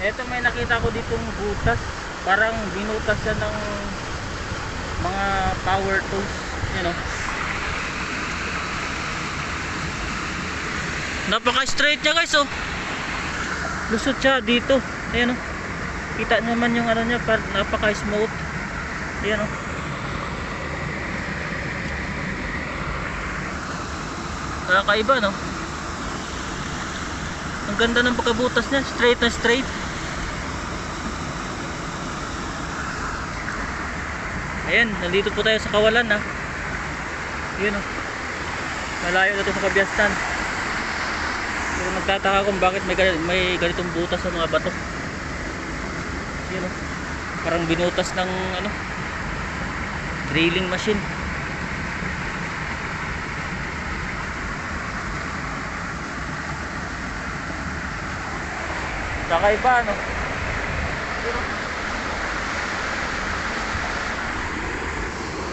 Eto, may nakita ko ditong butas. Parang binutas siya ng mga power tools. Yan o. Napaka straight niya guys oh. Lusot siya dito. Ayan o. Kita naman yung ano niya, napaka smooth. Ayan o. Kakaiba no. Ang ganda ng pagkabutas niya, straight na straight. Ayan, nandito po tayo sa Kawalan ha. Ayan o. Malayo na ito sa Kabiastan. Pero nagtataka kung bakit may ganitong butas sa mga bato. Ayan o. Parang binutas ng ano, drilling machine. Kakaiba no.